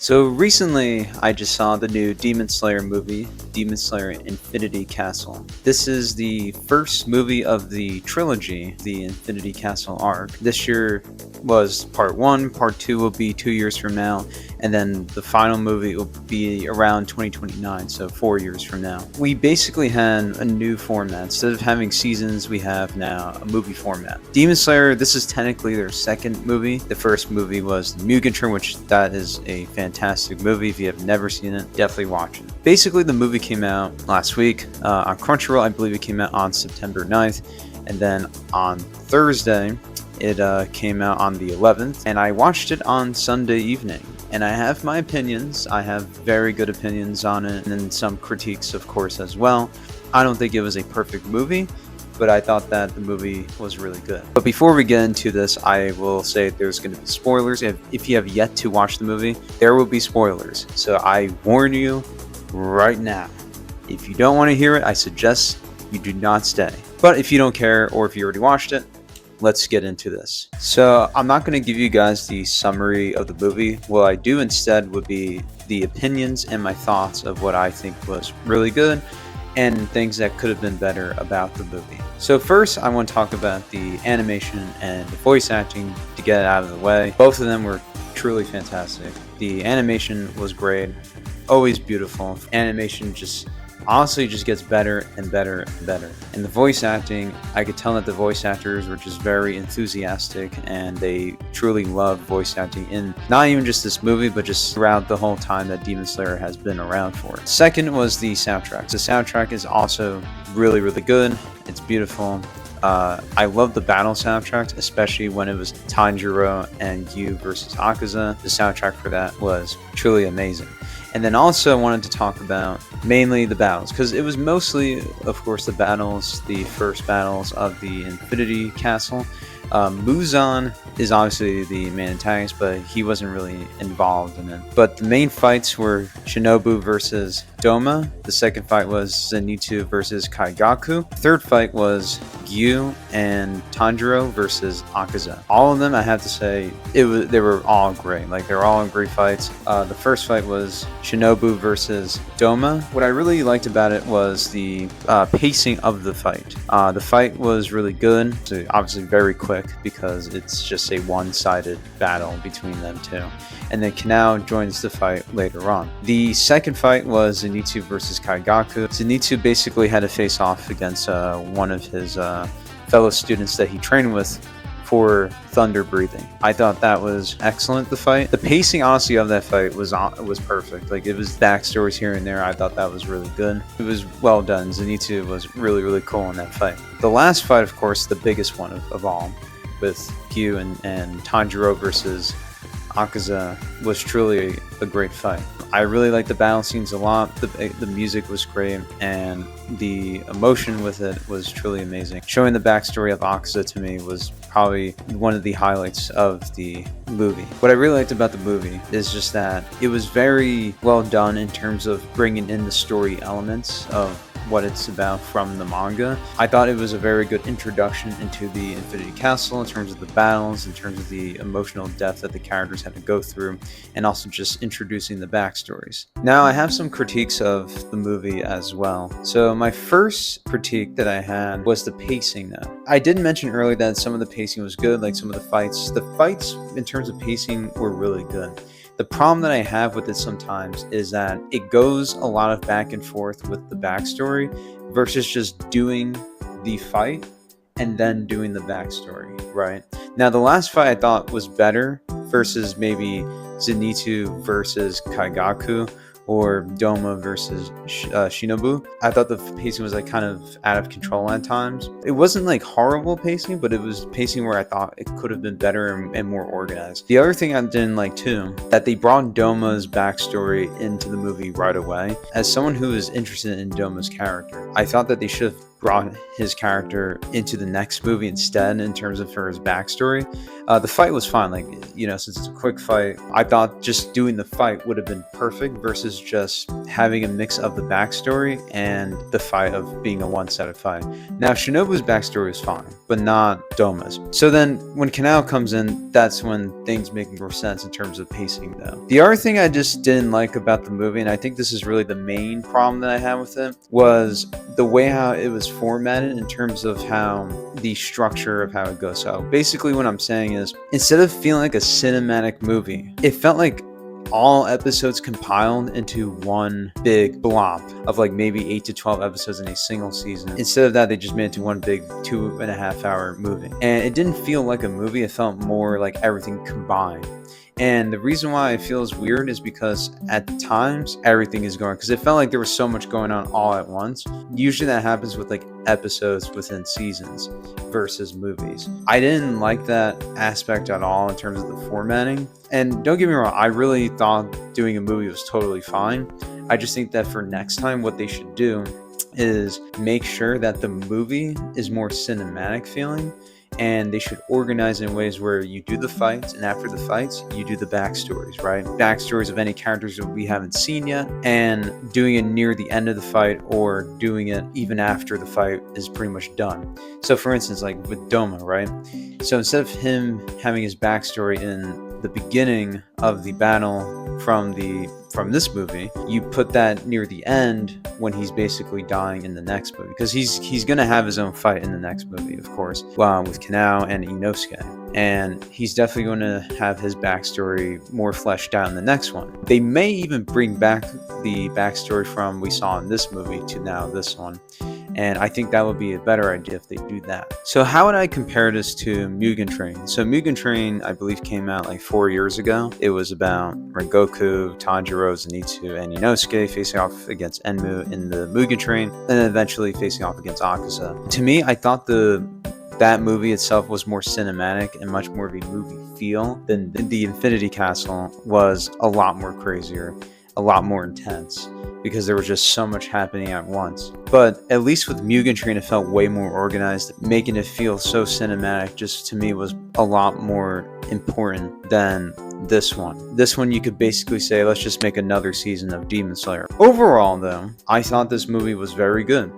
So recently, I just saw the new Demon Slayer movie, Demon Slayer Infinity Castle. This is the first movie of the trilogy, the Infinity Castle arc. This year was part 1, part 2 will be 2 years from now, and then the final movie will be around 2029, so 4 years from now. We basically had a new format. Instead of having seasons, we have now a movie format. Demon Slayer, this is technically their second movie. The first movie was The Mugen, which that is a fantastic movie. If you have never seen it, definitely watch it. Basically, the movie came out last week on Crunchyroll. I believe it came out on September 9th, and then on Thursday, it came out on the 11th, and I watched it on Sunday evening. And I have my opinions. I have very good opinions on it, and then some critiques, of course, as well. I don't think it was a perfect movie, but I thought that the movie was really good. But before we get into this, I will say there's going to be spoilers. If you have yet to watch the movie, there will be spoilers. So I warn you right now. If you don't want to hear it, I suggest you do not stay. But if you don't care, or if you already watched it, let's get into this. So I'm not going to give you guys the summary of the movie. What I do instead would be the opinions and my thoughts of what I think was really good and things that could have been better about the movie. So first, I want to talk about the animation and the voice acting to get it out of the way. Both of them were truly fantastic. The animation was great, always beautiful. Animation just honestly just gets better and better and better. And the voice acting, I could tell that the voice actors were just very enthusiastic and they truly love voice acting in not even just this movie, but just throughout the whole time that Demon Slayer has been around for. Second was the soundtrack. The soundtrack is also really, really good. It's beautiful. I love the battle soundtracks, especially when it was Tanjiro and Gyu versus Akaza. The soundtrack for that was truly amazing. And then also I wanted to talk about mainly the battles, because it was mostly, of course, the first battles of the Infinity Castle. Muzan is obviously the main antagonist, but he wasn't really involved in it. But the main fights were Shinobu versus Doma. The second fight was Zenitsu versus Kaigaku. The third fight was Gyu and Tanjiro versus Akaza. All of them, I have to say, they were all great. Like, they were all great fights. The first fight was Shinobu versus Doma. What I really liked about it was the pacing of the fight. The fight was really good. So obviously very quick because it's just a one-sided battle between them two. And then Kanao joins the fight later on. The second fight was Zenitsu versus Kaigaku. Zenitsu basically had to face off against one of his fellow students that he trained with for thunder breathing. I thought that was excellent, the fight. The pacing, honestly, of that fight was perfect. Like, it was backstories here and there. I thought that was really good. It was well done. Zenitsu was really, really cool in that fight. The last fight, of course, the biggest one of all, with Gyu and Tanjiro versus Akaza, was truly a great fight. I really liked the battle scenes a lot. The music was great, and the emotion with it was truly amazing. Showing the backstory of Akaza to me was probably one of the highlights of the movie. What I really liked about the movie is just that it was very well done in terms of bringing in the story elements of what it's about from the manga. I thought it was a very good introduction into the Infinity Castle in terms of the battles, in terms of the emotional depth that the characters had to go through, and also just introducing the backstories. Now, I have some critiques of the movie as well. So my first critique that I had was the pacing though. I did mention earlier that some of the pacing was good, like some of the fights. The fights in terms of pacing were really good. The problem that I have with it sometimes is that it goes a lot of back and forth with the backstory versus just doing the fight and then doing the backstory, right? Now, the last fight I thought was better versus maybe Zenitsu versus Kaigaku or Doma versus Shinobu. I thought the pacing was like kind of out of control at times. It wasn't like horrible pacing, but it was pacing where I thought it could have been better and more organized. The other thing I didn't like too, that they brought Doma's backstory into the movie right away. As someone who is interested in Doma's character, I thought that they should have brought his character into the next movie instead in terms of for his backstory. The fight was fine, like, since it's a quick fight, I thought just doing the fight would have been perfect versus just having a mix of the backstory and the fight of being a one-sided fight. Now, Shinobu's backstory is fine, but not Doma's. So then when Kanao comes in, that's when things make more sense in terms of pacing though. The other thing I just didn't like about the movie, and I think this is really the main problem that I had with it, was the way how it was formatted in terms of how the structure of how it goes. So basically what I'm saying is, instead of feeling like a cinematic movie, it felt like all episodes compiled into one big blob of like maybe 8 to 12 episodes in a single season. Instead of that, they just made it to one big 2.5 hour movie. And it didn't feel like a movie, it felt more like everything combined. And the reason why it feels weird is because at times everything is going, because it felt like there was so much going on all at once. Usually that happens with like episodes within seasons versus movies. I didn't like that aspect at all in terms of the formatting. And don't get me wrong, I really thought doing a movie was totally fine. I just think that for next time, what they should do is make sure that the movie is more cinematic feeling, and they should organize in ways where you do the fights, and after the fights you do the backstories, right? Backstories of any characters that we haven't seen yet, and doing it near the end of the fight or doing it even after the fight is pretty much done. So for instance, like with Doma, right? So instead of him having his backstory in the beginning of the battle from this movie, you put that near the end when he's basically dying in the next movie, because he's gonna have his own fight in the next movie, of course, with Kanao and Inosuke, and he's definitely going to have his backstory more fleshed out in the next one. They may even bring back the backstory from we saw in this movie to now this one, and I think that would be a better idea if they do that. So how would I compare this to Mugen Train? So Mugen Train, I believe, came out like 4 years ago. It was about Rengoku, Tanjiro, Zenitsu, and Inosuke facing off against Enmu in the Mugen Train, and then eventually facing off against Akaza. To me, I thought that movie itself was more cinematic and much more of a movie feel than the Infinity Castle was. A lot more crazier, a lot more intense, because there was just so much happening at once. But at least with Mugen Train, it felt way more organized, making it feel so cinematic. Just to me was a lot more important than this one. This one, you could basically say, let's just make another season of Demon Slayer. Overall though, I thought this movie was very good.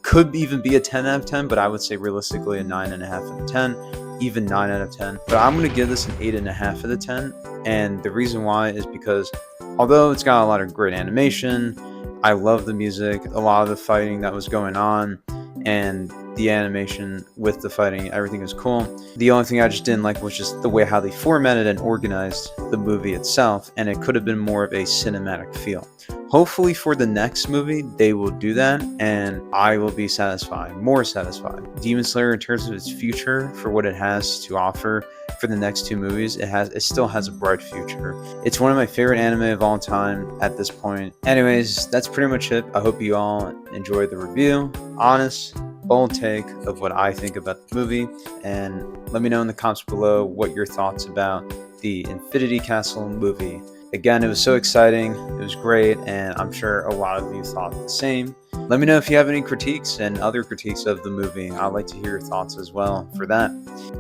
Could even be a 10 out of 10, but I would say realistically a 9.5 out of 10, even 9 out of 10. But I'm going to give this an 8.5 out of 10. And the reason why is because although it's got a lot of great animation, I love the music, a lot of the fighting that was going on, and the animation with the fighting, everything was cool. The only thing I just didn't like was just the way how they formatted and organized the movie itself, and it could have been more of a cinematic feel. Hopefully for the next movie, they will do that, and I will be satisfied, more satisfied. Demon Slayer, in terms of its future, for what it has to offer for the next 2 movies, it still has a bright future. It's one of my favorite anime of all time at this point. Anyways, that's pretty much it. I hope you all enjoyed the review. Honest, bold take of what I think about the movie, and let me know in the comments below what your thoughts about the Infinity Castle movie. Again, it was so exciting, it was great, and I'm sure a lot of you thought the same. Let me know if you have any critiques and other critiques of the movie. I'd like to hear your thoughts as well for that.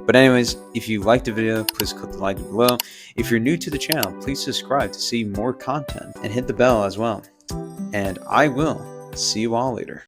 But anyways, if you liked the video, please click the like below. If you're new to the channel, please subscribe to see more content and hit the bell as well. And I will see you all later.